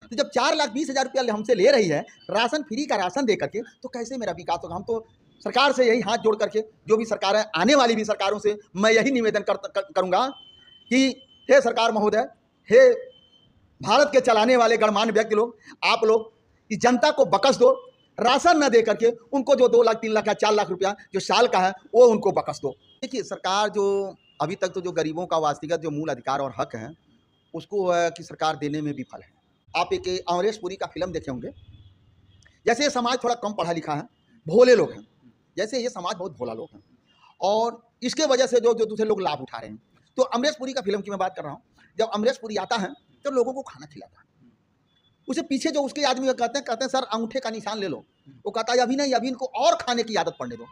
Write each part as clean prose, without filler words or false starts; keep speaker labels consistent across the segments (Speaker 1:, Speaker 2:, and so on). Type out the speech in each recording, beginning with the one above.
Speaker 1: तो जब 4,20,000 रुपया हमसे ले रही है राशन फ्री का राशन दे करके, तो कैसे मेरा विकास होगा। हम तो सरकार से यही हाथ जोड़ करके, जो भी सरकार है, आने वाली भी सरकारों से मैं यही निवेदन करूंगा कि हे सरकार महोदय, हे भारत के चलाने वाले गणमान्य व्यक्ति लोग, आप लोग इस जनता को बकस दो, राशन न दे करके उनको जो 2 लाख 3 लाख या 4 लाख रुपया जो साल का है वो उनको बकस दो। देखिए, सरकार जो अभी तक तो जो गरीबों का वास्तविक जो मूल अधिकार और हक है उसको कि सरकार देने में विफल है। आप एक अमरीश पुरी का फिल्म देखे होंगे। जैसे ये समाज थोड़ा कम पढ़ा लिखा है, भोले लोग हैं, जैसे ये समाज बहुत भोला लोग हैं और इसके वजह से जो जो दूसरे लोग लाभ उठा रहे हैं। तो अमरीश पुरी का फिल्म की मैं बात कर रहा हूँ। जब अमरीश पुरी आता है तो लोगों को खाना खिलाता है, उसे पीछे जो उसके आदमी कहते हैं सर अंगूठे का निशान ले लो, वो कहता है अभी नहीं, अभी इनको और खाने की आदत पड़ने दो।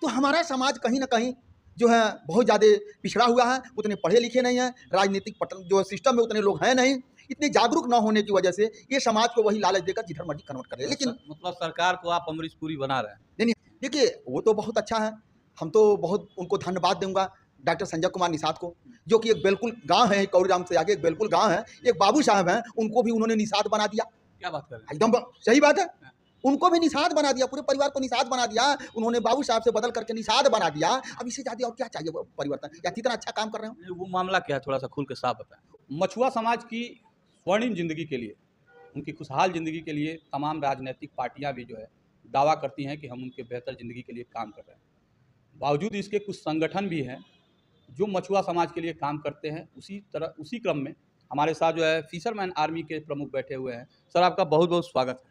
Speaker 1: तो हमारा समाज कहीं ना कहीं जो है बहुत ज़्यादा पिछड़ा हुआ है, उतने पढ़े लिखे नहीं हैं, राजनीतिक जो सिस्टम में उतने लोग हैं नहीं, इतने जागरूक ना होने की वजह से ये समाज को वही लालच देकर जिधर मर्जी कन्वर्ट कर रहे हैं। लेकिन
Speaker 2: मतलब सरकार को आप अमरीश पुरी बना रहे हैं।
Speaker 1: नहीं, देखिए वो तो बहुत अच्छा है, हम तो बहुत उनको धन्यवाद दूंगा डॉक्टर संजय कुमार निषाद को, जो कि एक बिल्कुल गांव है, कौरीराम से आगे एक बिल्कुल गांव है, एक बाबू साहब हैं, उनको भी उन्होंने निषाद बना दिया।
Speaker 2: क्या बात कर रहे हैं?
Speaker 1: एकदम सही बात है, उनको भी निषाद बना दिया, पूरे परिवार को निषाद बना दिया उन्होंने, बाबू साहब से बदल करके निषाद बना दिया। अब इससे ज्यादा और क्या चाहिए वो परिवर्तन, या कितना अच्छा काम कर रहे हो।
Speaker 2: वो मामला क्या है, थोड़ा सा खुल के साफ बताएं। मछुआ समाज की स्वर्णिम जिंदगी के लिए, उनकी खुशहाल जिंदगी के लिए तमाम राजनीतिक पार्टियां भी जो है दावा करती हैं कि हम उनके बेहतर जिंदगी के लिए काम कर रहे हैं। बावजूद इसके कुछ संगठन भी हैं जो मछुआ समाज के लिए काम करते हैं। उसी क्रम में हमारे साथ जो है फिशरमैन आर्मी के प्रमुख बैठे हुए हैं। सर, आपका बहुत बहुत स्वागत है।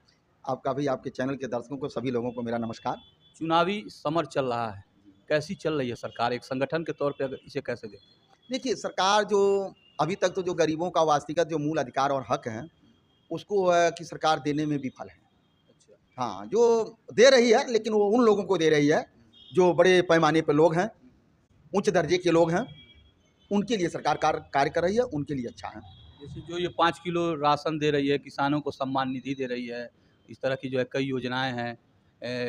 Speaker 1: आपका भी, आपके चैनल के दर्शकों को, सभी लोगों को मेरा नमस्कार।
Speaker 2: चुनावी समर चल रहा है, कैसी चल रही है सरकार एक संगठन के तौर पे, अगर इसे कैसे देखें?
Speaker 1: देखिए, सरकार जो अभी तक तो जो गरीबों का वास्तविक जो मूल अधिकार और हक है उसको कि सरकार देने में विफल है।
Speaker 2: अच्छा।
Speaker 1: हाँ, जो दे रही है लेकिन वो उन लोगों को दे रही है जो बड़े पैमाने पर लोग हैं, उच्च दर्जे के लोग हैं, उनके लिए सरकार कार्य कर रही है, उनके लिए अच्छा है।
Speaker 2: जैसे जो ये 5 किलो राशन दे रही है, किसानों को सम्मान निधि दे रही है, इस तरह की जो है कई योजनाएं हैं,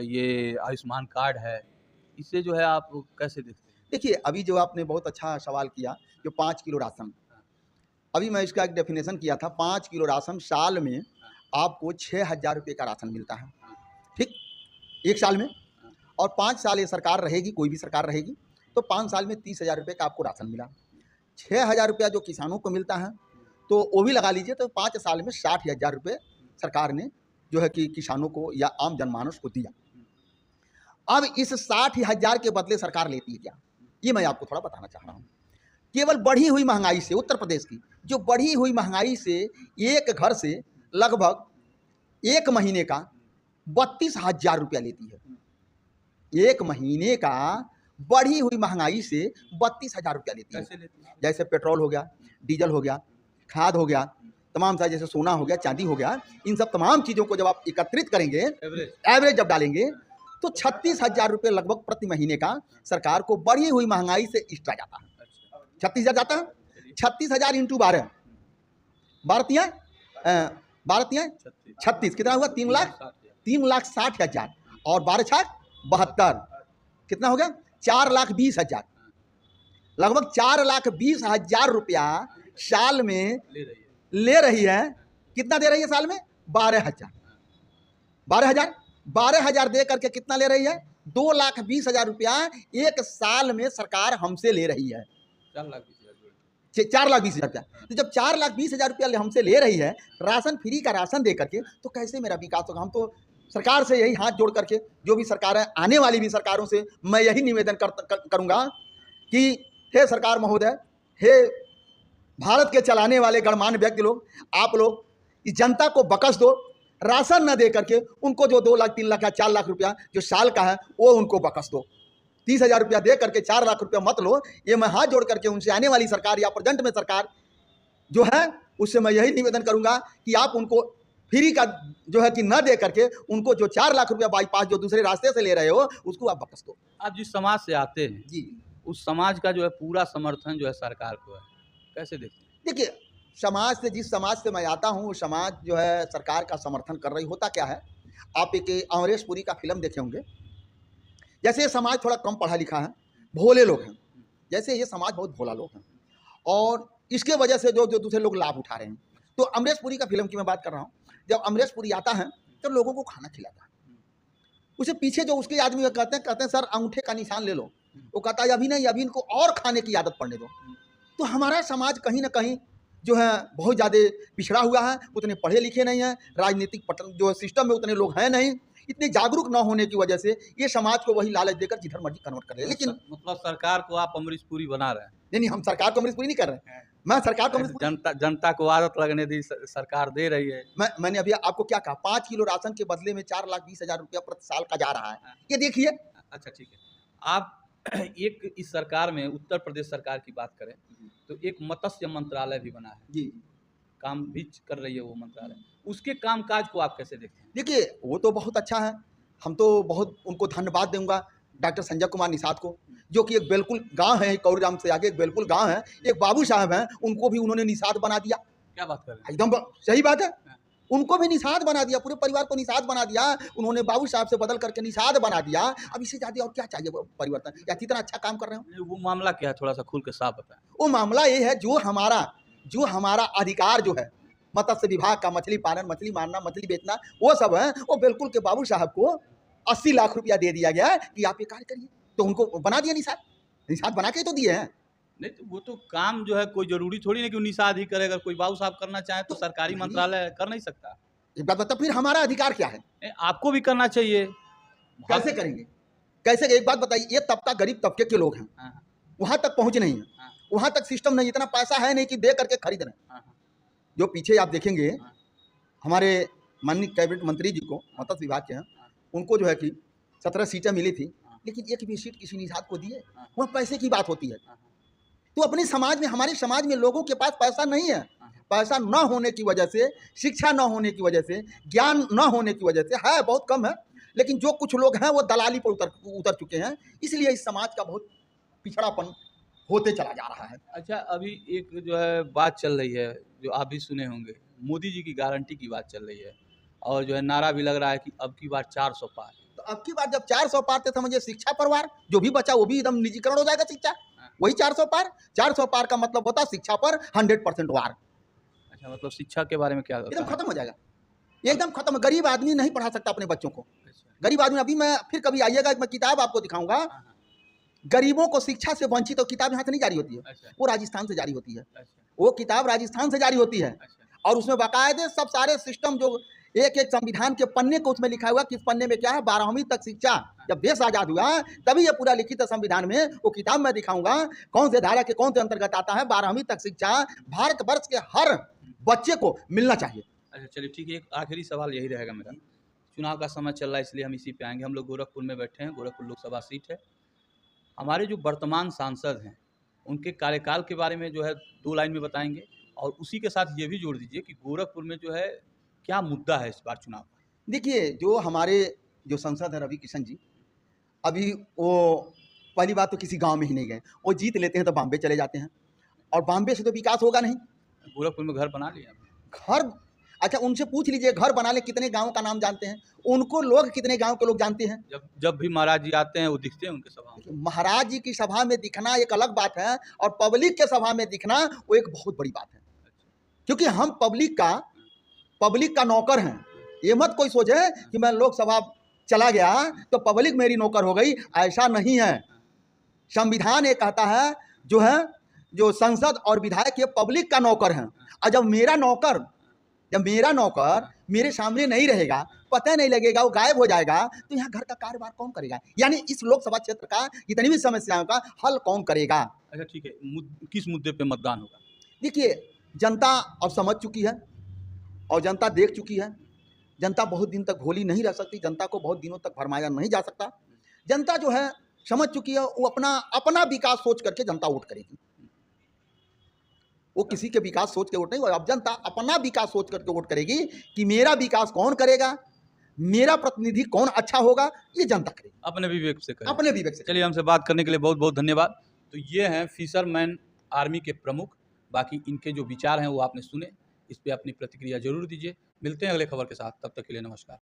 Speaker 2: ये आयुष्मान कार्ड है, इससे जो है आप कैसे देखते हैं?
Speaker 1: देखिए, अभी जो आपने बहुत अच्छा सवाल किया, जो 5 किलो राशन, अभी मैं इसका एक डेफिनेशन किया था। 5 किलो राशन साल में आपको 6,000 रुपये का राशन मिलता है, ठीक, एक साल में। और 5 साल ये सरकार रहेगी, कोई भी सरकार रहेगी, तो 5 साल में 30,000 रुपये का आपको राशन मिला। 6,000 रुपया जो किसानों को मिलता है तो वो भी लगा लीजिए, तो 5 साल में 60,000 रुपये सरकार ने जो है कि किसानों को या आम जनमानस को दिया। अब इस 60,000 के बदले सरकार लेती है क्या, ये मैं आपको थोड़ा बताना चाह रहा हूँ। केवल बढ़ी हुई महंगाई से, उत्तर प्रदेश की जो बढ़ी हुई महंगाई से एक घर से लगभग एक महीने का 32,000 रुपया लेती है। एक महीने का बढ़ी हुई महंगाई से 32,000 रुपया लेती है।
Speaker 2: कैसे लेती है?
Speaker 1: जैसे पेट्रोल हो गया, डीजल हो गया, खाद हो गया, तमाम सारे, जैसे सोना हो गया, चांदी हो गया, इन सब तमाम चीज़ों को जब आप एकत्रित करेंगे, एवरेज जब डालेंगे, तो 36,000 रुपये लगभग प्रति महीने का सरकार को बढ़ी हुई महंगाई से एक्स्ट्रा जाता है। 36,000 जाता है। 36,000 इंटू 12, 12 36, कितना हुआ? 3,60,000 और 12×6 = 72, कितना हो गया? 4,20,000, लगभग 4,20,000 रुपया साल में ले रही है। कितना दे रही है साल में? 12,000। 12,000 दे करके कितना ले रही है? 2,20,000 रुपया एक साल में सरकार हमसे ले रही है। 4,20,000 रुपया। तो जब 4,20,000 रुपया हमसे ले रही है राशन फ्री का राशन दे करके, तो कैसे मेरा विकास होगा। हम तो सरकार से यही हाथ जोड़ करके, जो भी सरकार है, आने वाली भी सरकारों से मैं यही निवेदन करूंगा कि हे सरकार महोदय, हे भारत के चलाने वाले गणमान्य व्यक्ति लोग, आप लोग इस जनता को बकस दो, राशन न दे करके उनको जो 2 लाख 3 लाख या 4 लाख रुपया जो साल का है वो उनको बकस दो। 30,000 रुपया दे करके 4 लाख रुपया मत लो। ये मैं हाथ जोड़ करके उनसे, आने वाली सरकार या प्रेजेंट में सरकार जो है, उससे मैं यही निवेदन करूंगा कि आप उनको फ्री का जो है कि न दे करके उनको जो 4 लाख रुपया बाईपास जो दूसरे रास्ते से ले रहे हो उसको आप बकस दो।
Speaker 2: आप जिस समाज से आते हैं
Speaker 1: जी,
Speaker 2: उस समाज का जो है पूरा समर्थन जो है सरकार को है, कैसे देखते हैं?
Speaker 1: देखिए, समाज से, जिस समाज से मैं आता हूँ, वो समाज जो है सरकार का समर्थन कर रही। होता क्या है, आप एक अमरीश पुरी का फिल्म देखे होंगे। जैसे ये समाज थोड़ा कम पढ़ा लिखा है, भोले लोग हैं, जैसे ये समाज बहुत भोला लोग हैं और इसके वजह से जो जो दूसरे लोग लाभ उठा रहे हैं। तो अमरीश पुरी का फिल्म की मैं बात कर रहा हूँ, जब अमरीश पुरी आता है तो लोगों को खाना खिलाता है, उसे पीछे जो उसके आदमी कहते हैं सर अंगूठे का निशान ले लो, वो कहता है अभी नहीं, अभी इनको और खाने की आदत पड़ने दो। तो हमारा समाज कहीं ना कहीं जो है बहुत ज़्यादा पिछड़ा हुआ है, उतने पढ़े लिखे नहीं हैं, राजनीतिक जो सिस्टम में उतने लोग हैं नहीं, इतने जागरूक न होने की वजह से ये समाज को वही लालच देकर जिधर मर्जी कन्वर्ट कर रहे हैं। लेकिन
Speaker 2: मतलब सरकार को आप अमरीश पुरी बना रहे हैं?
Speaker 1: नहीं, हम सरकार को अमरीश पुरी नहीं कर रहे हैं, मैं सरकार को अमरीश पुरी
Speaker 2: जनता को आदत लगने दी सरकार दे रही है।
Speaker 1: मैंने अभी आपको क्या कहा, 5 किलो राशन के बदले में 4,20,000 रुपया प्रति साल का जा रहा है, ये देखिए।
Speaker 2: अच्छा ठीक है, आप एक इस सरकार में उत्तर प्रदेश सरकार की बात करें तो एक मत्स्य मंत्रालय भी बना है
Speaker 1: जी,
Speaker 2: काम भी कर रही है वो मंत्रालय, उसके कामकाज को आप कैसे देखते हैं?
Speaker 1: देखिए वो तो बहुत अच्छा है, हम तो बहुत उनको धन्यवाद दूंगा डॉक्टर संजय कुमार निषाद को, जो कि एक बिल्कुल गांव है कौरीराम से आगे एक बिल्कुल गांव है, एक बाबू साहब हैं, उनको भी उन्होंने निषाद बना दिया।
Speaker 2: क्या बात कर रहे हैं?
Speaker 1: एकदम सही बात है, उनको भी निषाद बना दिया, पूरे परिवार को निषाद बना दिया उन्होंने, बाबू साहब से बदल करके निषाद बना दिया। अब इससे ज़्यादा और क्या चाहिए परिवर्तन, या इतना अच्छा काम कर रहे हो।
Speaker 2: वो मामला क्या है, थोड़ा सा खुल के साफ बताएं।
Speaker 1: वो मामला ये है, जो हमारा अधिकार जो है मत्स्य विभाग का, मछली पालन, मछली मारना, मछली बेचना, वो सब है, वो बिल्कुल के बाबू साहब को 80 लाख रुपया दे दिया गया है कि आप ये कार्य करिए, तो उनको बना दिया निषाद बना के तो दिए हैं।
Speaker 2: नहीं तो वो तो काम जो है कोई जरूरी थोड़ी नहीं कि निषाद ही करेगा, कोई बाबू साहब करना चाहे तो सरकारी मंत्रालय कर नहीं सकता।
Speaker 1: एक बात बता, फिर हमारा अधिकार क्या है?
Speaker 2: आपको भी करना चाहिए।
Speaker 1: कैसे करेंगे, कैसे? एक बात बताइए, ये तबका गरीब तबके के लोग हैं, वहां तक पहुंच नहीं है, वहां तक सिस्टम नहीं, इतना पैसा है नहीं कि दे करके खरीद रहे। जो पीछे आप देखेंगे हमारे माननीय कैबिनेट मंत्री जी को मत्स्य विभाग के हैं, उनको जो है कि 17 सीटें मिली थी, लेकिन एक भी सीट किसी निषाद को दिए, वह पैसे की बात होती है। तो अपने समाज में, हमारे समाज में लोगों के पास पैसा नहीं है, पैसा न होने की वजह से, शिक्षा न होने की वजह से, ज्ञान न होने की वजह से, है बहुत कम है, लेकिन जो कुछ लोग हैं वो दलाली पर उतर चुके हैं, इसलिए इस समाज का बहुत पिछड़ापन होते चला जा रहा है।
Speaker 2: अच्छा, अभी एक जो है बात चल रही है जो आप भी सुने होंगे, मोदी जी की गारंटी की बात चल रही है, और जो है नारा भी लग रहा है कि अब की बार 400 पार।
Speaker 1: तो अब की बार जब 400 पार थे, समझिए शिक्षा परवार जो भी बचा वो भी एकदम निजीकरण हो जाएगा शिक्षा, वही 400 पार। 400 पार का मतलब होता शिक्षा पर 100% वार।
Speaker 2: अच्छा, मतलब शिक्षा के बारे में क्या
Speaker 1: एकदम खत्म हो जाएगा, एकदम खत्म। गरीब आदमी नहीं पढ़ा सकता अपने बच्चों को, गरीब आदमी। अभी मैं फिर कभी आइएगा, मैं किताब आपको दिखाऊंगा, गरीबों को शिक्षा से वंचित, तो किताब यहाँ से नहीं जारी होती है, वो राजस्थान से जारी होती है, वो किताब राजस्थान से जारी होती है, और उसमें बाकायदे सब सारे सिस्टम जो एक एक संविधान के पन्ने को उसमें लिखा हुआ, किस पन्ने में क्या है, 12वीं तक शिक्षा। जब देश आजाद हुआ तभी ये पूरा लिखित है संविधान में, वो किताब मैं दिखाऊंगा कौन से धारा के कौन से अंतर्गत आता है। 12वीं तक शिक्षा भारतवर्ष के हर बच्चे को मिलना चाहिए।
Speaker 2: अच्छा चलिए ठीक है, एक आखिरी सवाल यही रहेगा मेरा, चुनाव का समय चल रहा है इसलिए हम इसी पे आएंगे। हम लोग गोरखपुर में बैठे हैं, गोरखपुर लोकसभा सीट है। हमारे जो वर्तमान सांसद हैं उनके कार्यकाल के बारे में जो है 2 लाइन में बताएंगे, और उसी के साथ ये भी जोड़ दीजिए कि गोरखपुर में जो है क्या मुद्दा है इस बार चुनाव का।
Speaker 1: देखिए, जो हमारे जो सांसद हैं रवि किशन जी, अभी वो पहली बात तो किसी गांव में ही नहीं गए, वो जीत लेते हैं तो बॉम्बे चले जाते हैं, और बॉम्बे से तो विकास होगा नहीं।
Speaker 2: गोरखपुर में घर बना लिया
Speaker 1: घर, अच्छा उनसे पूछ लीजिए घर बनाने कितने गांव का नाम जानते हैं, उनको लोग कितने गांव के लोग जानते हैं।
Speaker 2: जब भी महाराज जी आते हैं वो दिखते हैं उनके सभा में।
Speaker 1: महाराज जी की सभा में दिखना एक अलग बात है, और पब्लिक के सभा में दिखना वो एक बहुत बड़ी बात है, क्योंकि हम पब्लिक का नौकर हैं। ये मत कोई सोचे कि मैं लोकसभा चला गया तो पब्लिक मेरी नौकर हो गई, ऐसा नहीं है। संविधान ये कहता है जो संसद और विधायक ये पब्लिक का नौकर हैं, और जब मेरा नौकर मेरे सामने नहीं रहेगा, पता नहीं लगेगा, वो गायब हो जाएगा, तो यहाँ घर का कारोबार कौन करेगा? यानी इस लोकसभा क्षेत्र का जितनी भी समस्याओं का हल कौन करेगा?
Speaker 2: अच्छा ठीक है, किस मुद्दे पे मतदान होगा?
Speaker 1: देखिए, जनता अब समझ चुकी है और जनता देख चुकी है। जनता बहुत दिन तक भोली नहीं रह सकती, जनता को बहुत दिनों तक भरमाया नहीं जा सकता। जनता जो है समझ चुकी है, वो अपना विकास सोच करके जनता वोट करेगी, वो किसी के विकास सोच के वोट नहीं। अब जनता अपना विकास सोच करके वोट करेगी कि मेरा विकास कौन करेगा, मेरा प्रतिनिधि कौन अच्छा होगा, ये जनता करेगी
Speaker 2: अपने विवेक से करेगी।
Speaker 1: अपने विवेक से।
Speaker 2: चलिए, हमसे बात करने के लिए बहुत बहुत धन्यवाद। तो ये हैं फिशरमैन आर्मी के प्रमुख, बाकी इनके जो विचार हैं वो आपने सुने, इस पर अपनी प्रतिक्रिया जरूर दीजिए। मिलते हैं अगले खबर के साथ, तब तक के लिए नमस्कार।